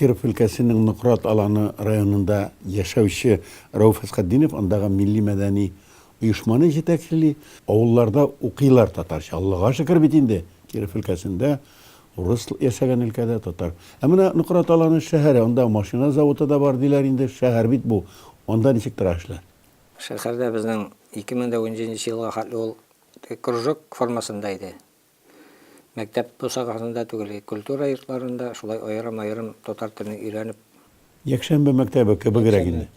Киров өлкәсенең Нократ аланы районында яшәүче Рауф Әсхәтдинов андагы милли мәдәни оешманы җитәкчели, авылларда укыйлар татарча. Аллага шөкер бит инде. Киров өлкәсендә урыс яшәгән өлкәдә татар. Ә менә Нократ аланы шәһәре, анда машина заводы да бар диләр инде, шәһәр бит бу. Анда ничек тора эшләр? Шәһәрдә безнең 2017 елга хәтле ул кружок формасында иде. Мәктәп бусагасында түгел, культура йортларында шулай аерым татар телен өйрәнеп. Якшәмбе мәктәбе кебегрәк инде.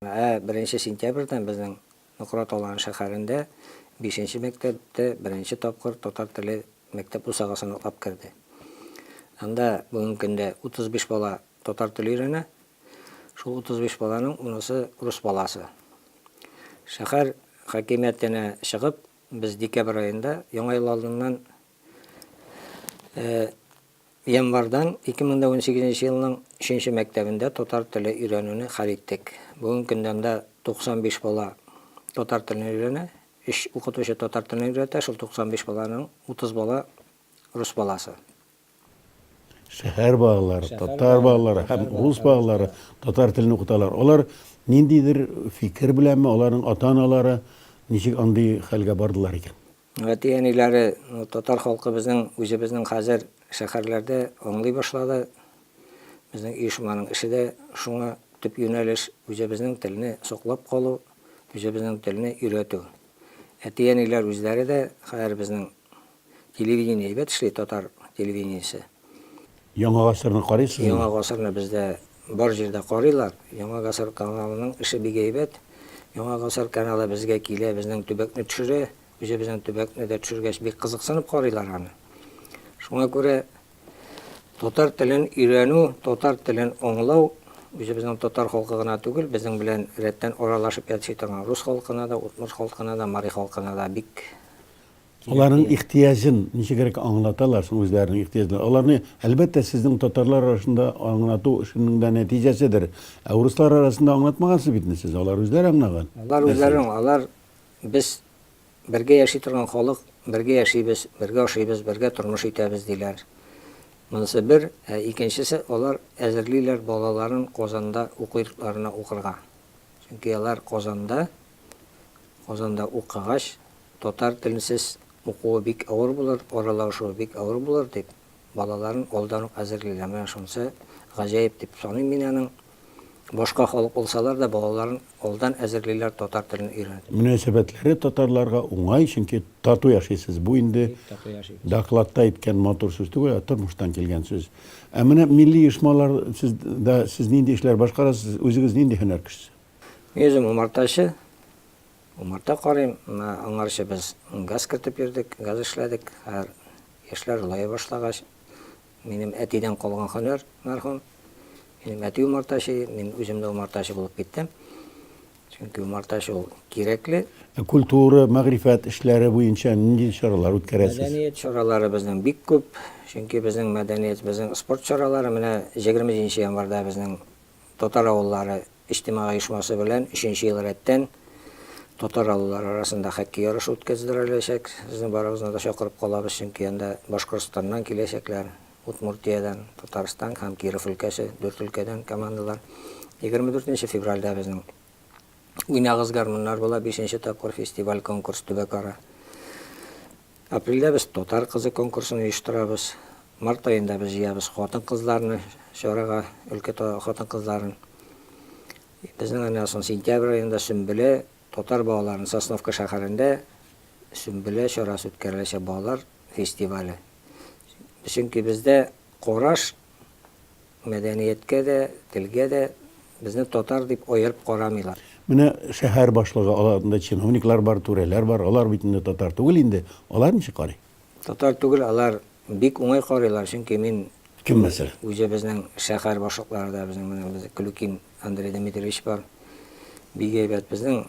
1 сентябрьдән безнең Нократ аланы шәһәрендә 5-нче мәктәптә беренче тапкыр татар теле мәктәп бусагасын алып керде. Анда бүгенге көндә 35 бала татар теле өйрәнә. Шул 35 баланың 10-сы рус баласы. Шәһәр хакимиятенә чыгып, без декабрь аенда яңа ел алдыннан январдан 2018 елның 3-нче мәктәбендә татар теле өйрәнүне хәл иттек. Бүгенге көндә 95 бала татар телен өйрәнә. 3 укытучы татар телен өйрәтә, шул 95 баланың 30 бала рус баласы. Шәһәр балалары, татар балалары һәм рус балалары татар телен укыталар. Алар ниндидер фикер беләнме, аларның ата-аналары ничек андый хәлгә бардылар икән? Әтиәниләре татар халкы безнең үзебезнең хәзер шәһәрләрдә аңлый башлады. Безнең оешманың эше дә шуңа төп юнәлеш үзебезнең телне саклап калу, үзебезнең телне өйрәтү. Әтиәниләр үзләре дә хәзер безнең телевидение бит эшли, татар телевидениесе. Яңа гасырны карыйсызмы? Яңа гасырны бездә бар җирдә карыйлар. Яңа гасыр каналының эше бик әйбәт. Яңа гасыр каналы безгә килә, безнең төбәкне төшерә. Үзебезнең төбәкне дә төшергәч бик кызыксынып карыйлар аны. Шуңа күрә татар телен өйрәнү, татар телен аңлау үзебезнең татар халкы гына түгел, безнең белән рәттән аралашып яши торган рус халкына да, удмурт халкына да, мари халкына да бик. Аларның ихтияҗын ничегрәк аңлаталар, соң үзләренең ихтияҗын. Аларны әлбәттә сезнең татарлар арасында аңлату эшенең дә нәтиҗәседер. Ә руслар арасында аңлатмагансыз бит сез, алар үзләре аңлаган. Алар без бергә яши торган халык, бергә яшибез, бергә ашыйбыз, бергә тормыш итәбез диләр. Монысы бер, икенчесе алар әзерлиләр балаларын Казанда укырларына укырга. Чөнки алар Казанда укыгач татар теленсез укуы бик авыр булыр, аралашуы бик авыр булыр дип балаларын алдан ук әзерлиләр. Менә шунысы гаҗәеп дип саныйм мин аның. Башка халык булсалар да балаларын алдан әзерлиләр татар телен өйрәнеп. Мөнәсәбәтләре татарларга уңай, чөнки тату яшисез. Бу инде докладта әйткән матур сүз түгел, тормыштан килгән сүз. Ә менә милли оешмалар сез нинди эшләр башкарасыз, үзегез нинди һөнәр кешесе? Өзем умартачы. Умарта карыйм, аңарчы без газ кертеп йөрдек, газ эшләдек. Яшьләр лая башлагач, минем әтидән калган һөнәр мәрхүм. Минем әти умартачы, мин үзем дә умартачы булып киттем. Чөнки умартачы ул кирәкле. Культура, мәгърифәт эшләре буенча нинди чаралар үткәрәсез? Мәдәният чаралары безнең бик күп. Чөнки безнең мәдәният, безнең спорт чаралары менә 20 январда безнең татар авыллары иҗтимагый оешмасы белән 3нче ел рәттән татар авыллары арасында хоккей ярышы үткәреләчәк. Сезнең барыгызны да чакырып калабыз, чөнки анда Башкортстаннан киләчәкләр, Удмуртиядән, Татарстан һәм Киров өлкәсе 4 өлкәдән командалар. 24 февральдә безнең Уйнагыз гармуннар була 5нче тапкыр фестиваль конкурс төбәкара. Апрельдә без татар кызы конкурсын оештырабыз. Март аенда без җыябыз хатын-кызларны чарага, өлкә хатын-кызларын. Безнең аны сентябрь аенда Сөмбеле татар балаларын Сосновка шәһәрендә Сөмбеле чарасы үткәреләчәк балалар фестивале. Чөнки бездә караш мәдәнияткә дә, телгә дә безне татар дип аерып карамыйлар. Менә шәһәр башлыгы аларында чиновниклар бар, түрәләр бар, алар бит инде татар түгел инде. Алар ничек карый? Татар түгел, алар бик уңай карыйлар, чөнки мин Кем мәсәлән? Үзебезнең шәһәр башлыкларында безнең Клюкин Андрей Дмитриевич бар. Бик әйбәт безнең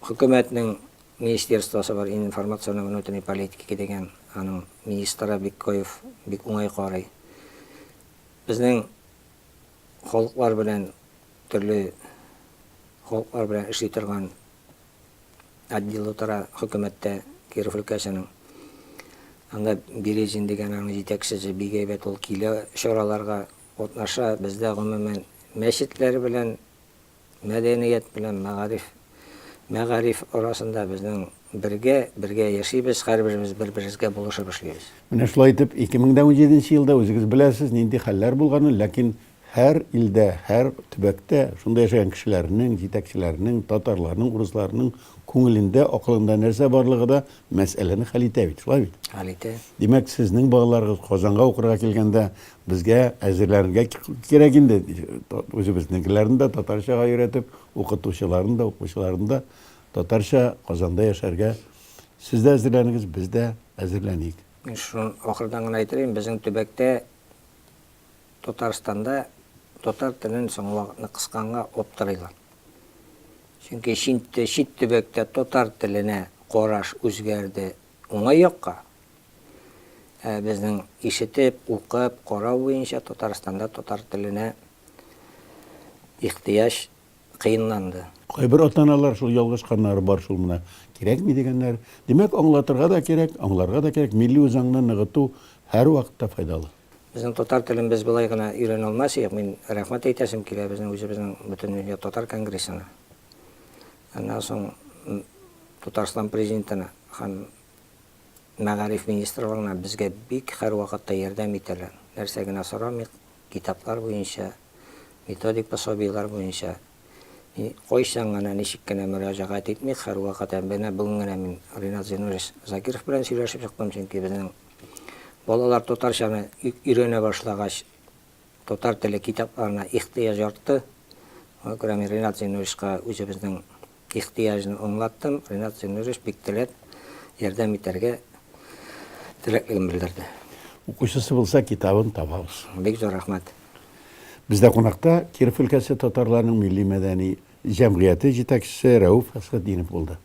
хөкүмәтнең министерствосы бар, информационный внутренней политики дигән, аның министры Биккоев бик уңай карый. Безнең халыклар белән төрле халыклар белән эшли торган отдел тора хөкүмәттә Киров өлкәсенең. Анда Березин дигән аның җитәкчесе бик әйбәт, ул килә чараларга, отнаша бездә гомумән мәчетләр белән, мәдәният белән, мәгариф арасында безнең бергә яшибез, һәрберебез бер-беребезгә булышып эшлибез. Менә шулай итеп 2017 елда үзегез беләсез нинди хәлләр булганын, ләкин һәр илдә, һәр төбәктә шунда яшәгән кешеләрнең, җитәкчеләрнең, татарларның, урысларның күңелендә, акылында нәрсә барлыгы да мәсьәләне хәл итә бит, шулай бит. Хәл итә. Димәк, сезнең балаларыгыз Казанга укырга килгәндә безгә әзерләргә кирәк инде. Үзебезнекеләрне дә татарчага өйрәтеп, укытучыларын да, укучыларын да татарча Казанда яшәргә сез дә әзерләнегез, без дә әзерләник. Мин шуны ахырдан гына әйтәм, безнең төбәктә Татарстанда татар телен соңгы вакытны кысканга оптырыйлар. Чөнки чит төбәктә татар теленә караш үзгәрде уңай якка. Безнең ишетеп, укып, карау буенча Татарстанда татар теленә ихтыяҗ кыенланды. Кайбер ата-аналар шул ялгышканнары бар шул менә. Кирәкми дигәннәр. Димәк, аңлатырга да кирәк, аңларга да кирәк. Милли үзаңны ныгыту һәр вакытта файдалы. Безнең татар телен без болай гына өйрәнә алмасыйк. Мин рәхмәт әйтәсем килә безнең бөтен дөнья татар конгрессына. Аннан соң Татарстан президентына һәм мәгариф министрлыгына безгә бик һәр вакытта ярдәм итәләр. Нәрсә генә сорамыйк, китаплар буенча, методик пособиелар буенча. Кайчан гына ничек кенә мөрәҗәгать итмик, һәр вакыт менә бүген генә мин Ринат Зинурович Закиров белән сөйләшеп чыктым, чөнки безнең балалар татарчаны өйрәнә башлагач, татар теле китапларына ихтыяҗ артты. Аңа күрә мин Ринат Зинуровичка үзебезнең ихтыяҗны аңлаттым. Ринат Зинурович бик теләп ярдәм итәргә теләклеген белдерде. Укучысы булса китабын табабыз. Бик зур рәхмәт. Бездә кунакта Киров өлкәсе татарларының милли мәдәни җәмгыяте җитәкчесе Рәүф Әсгатдинов булды.